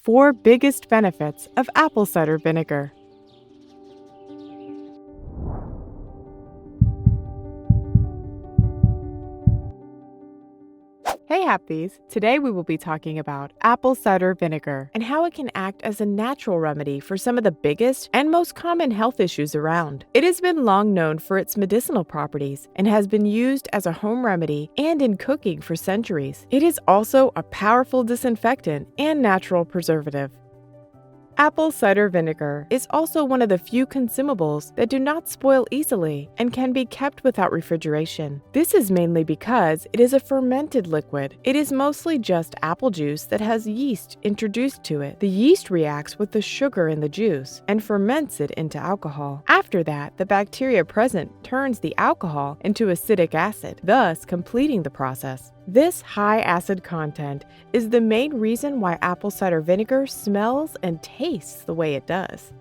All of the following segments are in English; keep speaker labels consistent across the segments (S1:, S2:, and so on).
S1: 4 biggest benefits of apple cider vinegar. Hey Happies! Today we will be talking about apple cider vinegar and how it can act as a natural remedy for some of the biggest and most common health issues around. It has been long known for its medicinal properties and has been used as a home remedy and in cooking for centuries. It is also a powerful disinfectant and natural preservative. Apple cider vinegar is also one of the few consumables that do not spoil easily and can be kept without refrigeration. This is mainly because it is a fermented liquid. It is mostly just apple juice that has yeast introduced to it. The yeast reacts with the sugar in the juice and ferments it into alcohol. After that, the bacteria present turns the alcohol into acetic acid, thus completing the process. This high acid content is the main reason why apple cider vinegar smells and tastes the way it does.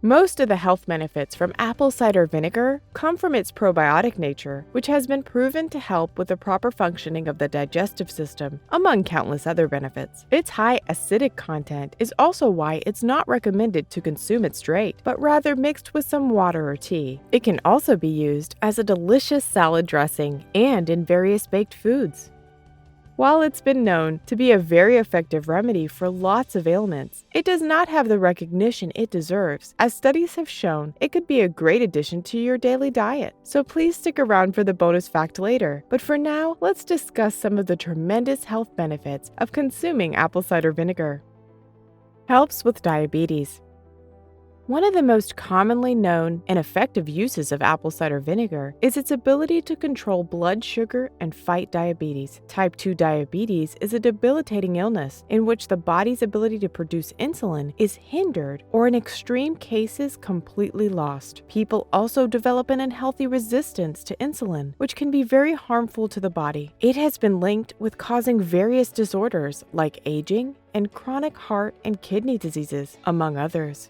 S1: Most of the health benefits from apple cider vinegar come from its probiotic nature, which has been proven to help with the proper functioning of the digestive system, among countless other benefits. Its high acidic content is also why it's not recommended to consume it straight, but rather mixed with some water or tea. It can also be used as a delicious salad dressing and in various baked foods. While it's been known to be a very effective remedy for lots of ailments, it does not have the recognition it deserves, as studies have shown it could be a great addition to your daily diet. So please stick around for the bonus fact later. But for now, let's discuss some of the tremendous health benefits of consuming apple cider vinegar. Helps with diabetes. One of the most commonly known and effective uses of apple cider vinegar is its ability to control blood sugar and fight diabetes. Type 2 diabetes is a debilitating illness in which the body's ability to produce insulin is hindered or in extreme cases completely lost. People also develop an unhealthy resistance to insulin, which can be very harmful to the body. It has been linked with causing various disorders like aging and chronic heart and kidney diseases, among others.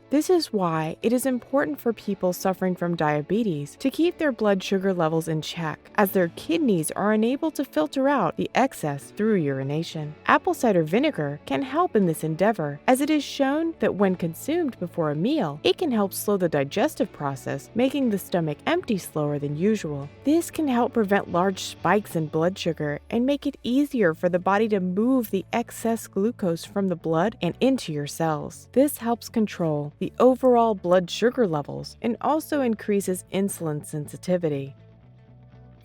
S1: This is why it is important for people suffering from diabetes to keep their blood sugar levels in check, as their kidneys are unable to filter out the excess through urination. Apple cider vinegar can help in this endeavor, as it is shown that when consumed before a meal, it can help slow the digestive process, making the stomach empty slower than usual. This can help prevent large spikes in blood sugar and make it easier for the body to move the excess glucose from the blood and into your cells. This helps control the overall blood sugar levels and also increases insulin sensitivity.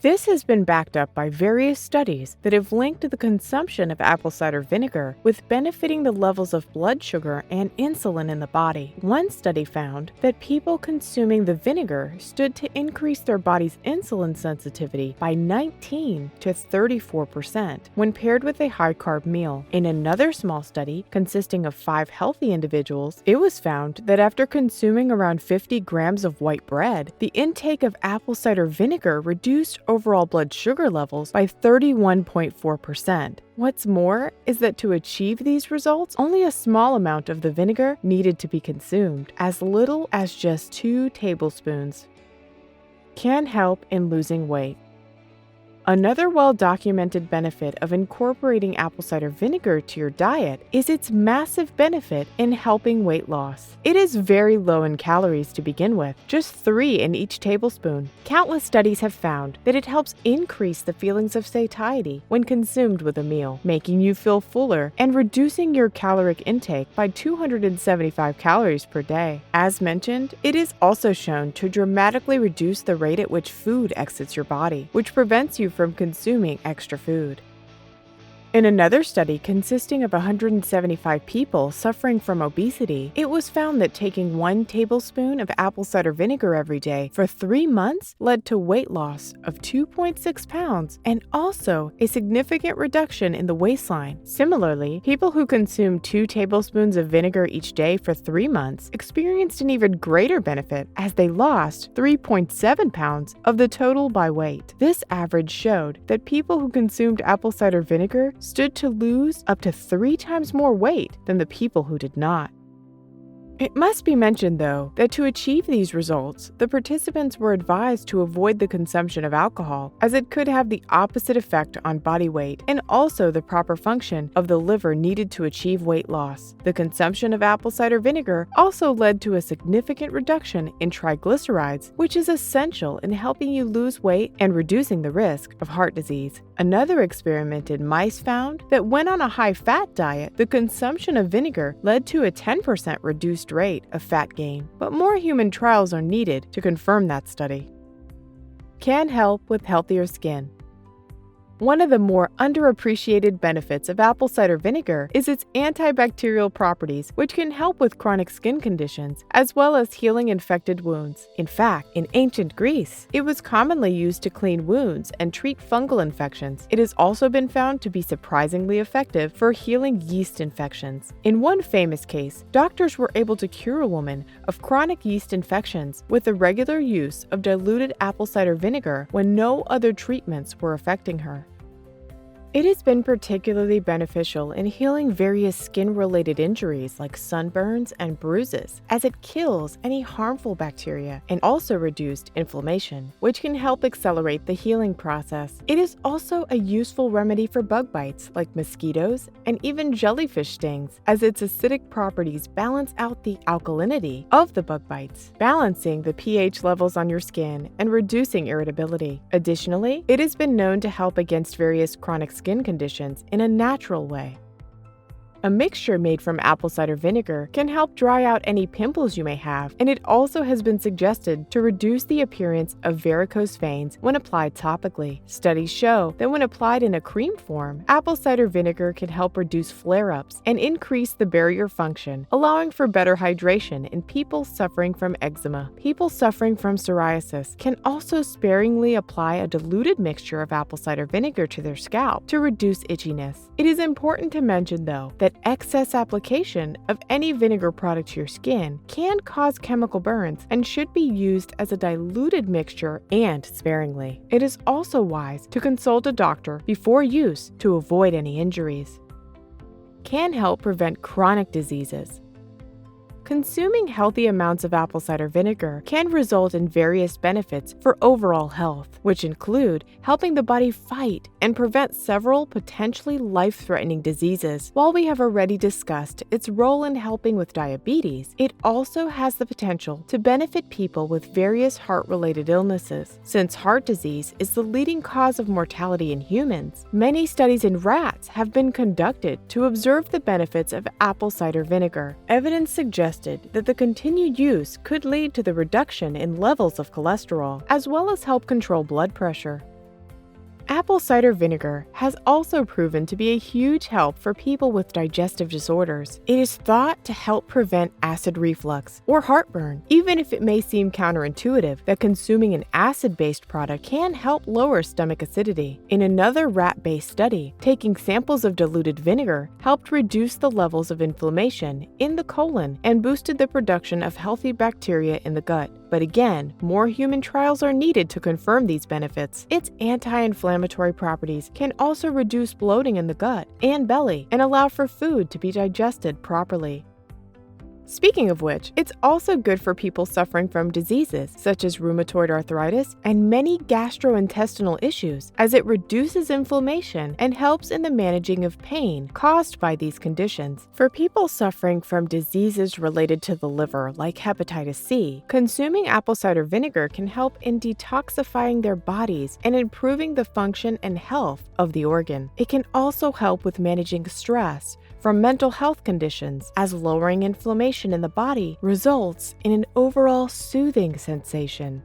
S1: This has been backed up by various studies that have linked the consumption of apple cider vinegar with benefiting the levels of blood sugar and insulin in the body. One study found that people consuming the vinegar stood to increase their body's insulin sensitivity by 19 to 34% when paired with a high-carb meal. In another small study consisting of 5 healthy individuals, it was found that after consuming around 50 grams of white bread, the intake of apple cider vinegar reduced overall blood sugar levels by 31.4%. What's more is that to achieve these results, only a small amount of the vinegar needed to be consumed, as little as just 2 tablespoons. Can help in losing weight. Another well-documented benefit of incorporating apple cider vinegar to your diet is its massive benefit in helping weight loss. It is very low in calories to begin with, just 3 in each tablespoon. Countless studies have found that it helps increase the feelings of satiety when consumed with a meal, making you feel fuller and reducing your caloric intake by 275 calories per day. As mentioned, it is also shown to dramatically reduce the rate at which food exits your body, which prevents you from consuming extra food. In another study consisting of 175 people suffering from obesity, it was found that taking 1 tablespoon of apple cider vinegar every day for 3 months led to weight loss of 2.6 pounds and also a significant reduction in the waistline. Similarly, people who consumed 2 tablespoons of vinegar each day for 3 months experienced an even greater benefit as they lost 3.7 pounds of the total by weight. This average showed that people who consumed apple cider vinegar stood to lose up to 3 times more weight than the people who did not. It must be mentioned, though, that to achieve these results, the participants were advised to avoid the consumption of alcohol, as it could have the opposite effect on body weight and also the proper function of the liver needed to achieve weight loss. The consumption of apple cider vinegar also led to a significant reduction in triglycerides, which is essential in helping you lose weight and reducing the risk of heart disease. Another experiment in mice found that when on a high-fat diet, the consumption of vinegar led to a 10% reduced rate of fat gain, but more human trials are needed to confirm that study. Can help with healthier skin. One of the more underappreciated benefits of apple cider vinegar is its antibacterial properties, which can help with chronic skin conditions, as well as healing infected wounds. In fact, in ancient Greece, it was commonly used to clean wounds and treat fungal infections. It has also been found to be surprisingly effective for healing yeast infections. In one famous case, doctors were able to cure a woman of chronic yeast infections with the regular use of diluted apple cider vinegar when no other treatments were affecting her. It has been particularly beneficial in healing various skin-related injuries like sunburns and bruises, as it kills any harmful bacteria and also reduced inflammation, which can help accelerate the healing process. It is also a useful remedy for bug bites like mosquitoes and even jellyfish stings, as its acidic properties balance out the alkalinity of the bug bites, balancing the pH levels on your skin and reducing irritability. Additionally, it has been known to help against various chronic skin conditions in a natural way. A mixture made from apple cider vinegar can help dry out any pimples you may have, and it also has been suggested to reduce the appearance of varicose veins when applied topically. Studies show that when applied in a cream form, apple cider vinegar can help reduce flare-ups and increase the barrier function, allowing for better hydration in people suffering from eczema. People suffering from psoriasis can also sparingly apply a diluted mixture of apple cider vinegar to their scalp to reduce itchiness. It is important to mention, though, that excess application of any vinegar product to your skin can cause chemical burns and should be used as a diluted mixture and sparingly. It is also wise to consult a doctor before use to avoid any injuries. Can help prevent chronic diseases. Consuming healthy amounts of apple cider vinegar can result in various benefits for overall health, which include helping the body fight and prevent several potentially life-threatening diseases. While we have already discussed its role in helping with diabetes, it also has the potential to benefit people with various heart-related illnesses. Since heart disease is the leading cause of mortality in humans, many studies in rats have been conducted to observe the benefits of apple cider vinegar. Evidence suggests that the continued use could lead to the reduction in levels of cholesterol, as well as help control blood pressure. Apple cider vinegar has also proven to be a huge help for people with digestive disorders. It is thought to help prevent acid reflux or heartburn, even if it may seem counterintuitive that consuming an acid-based product can help lower stomach acidity. In another rat-based study, taking samples of diluted vinegar helped reduce the levels of inflammation in the colon and boosted the production of healthy bacteria in the gut. But again, more human trials are needed to confirm these benefits. Its anti-inflammatory properties can also reduce bloating in the gut and belly and allow for food to be digested properly. Speaking of which, it's also good for people suffering from diseases such as rheumatoid arthritis and many gastrointestinal issues, as it reduces inflammation and helps in the managing of pain caused by these conditions. For people suffering from diseases related to the liver, like hepatitis C, consuming apple cider vinegar can help in detoxifying their bodies and improving the function and health of the organ. It can also help with managing stress from mental health conditions, as lowering inflammation in the body results in an overall soothing sensation.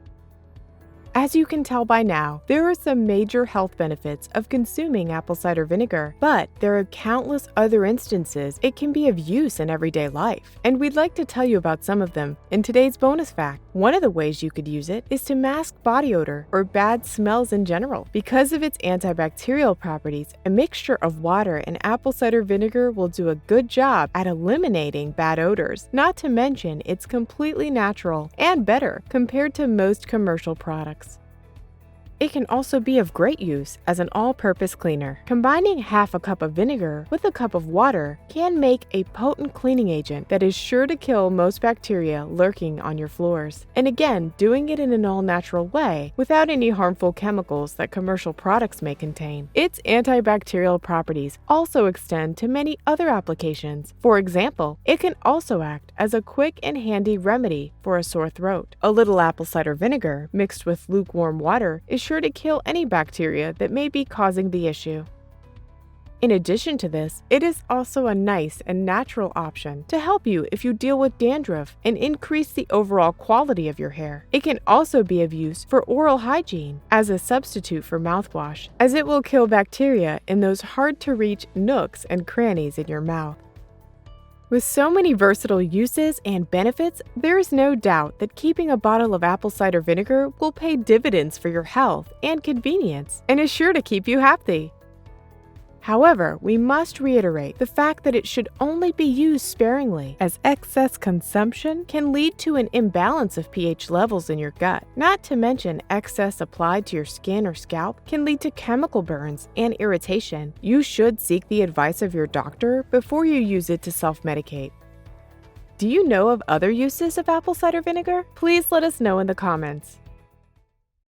S1: As you can tell by now, there are some major health benefits of consuming apple cider vinegar, but there are countless other instances it can be of use in everyday life, and we'd like to tell you about some of them in today's bonus fact. One of the ways you could use it is to mask body odor or bad smells in general. Because of its antibacterial properties, a mixture of water and apple cider vinegar will do a good job at eliminating bad odors, not to mention it's completely natural and better compared to most commercial products. It can also be of great use as an all-purpose cleaner. Combining half a cup of vinegar with a cup of water can make a potent cleaning agent that is sure to kill most bacteria lurking on your floors. And again, doing it in an all-natural way without any harmful chemicals that commercial products may contain. Its antibacterial properties also extend to many other applications. For example, it can also act as a quick and handy remedy for a sore throat. A little apple cider vinegar mixed with lukewarm water is sure to kill any bacteria that may be causing the issue. In addition to this, it is also a nice and natural option to help you if you deal with dandruff and increase the overall quality of your hair. It can also be of use for oral hygiene as a substitute for mouthwash, as it will kill bacteria in those hard-to-reach nooks and crannies in your mouth. With so many versatile uses and benefits, there is no doubt that keeping a bottle of apple cider vinegar will pay dividends for your health and convenience and is sure to keep you happy. However, we must reiterate the fact that it should only be used sparingly, as excess consumption can lead to an imbalance of pH levels in your gut. Not to mention, excess applied to your skin or scalp can lead to chemical burns and irritation. You should seek the advice of your doctor before you use it to self-medicate. Do you know of other uses of apple cider vinegar? Please let us know in the comments.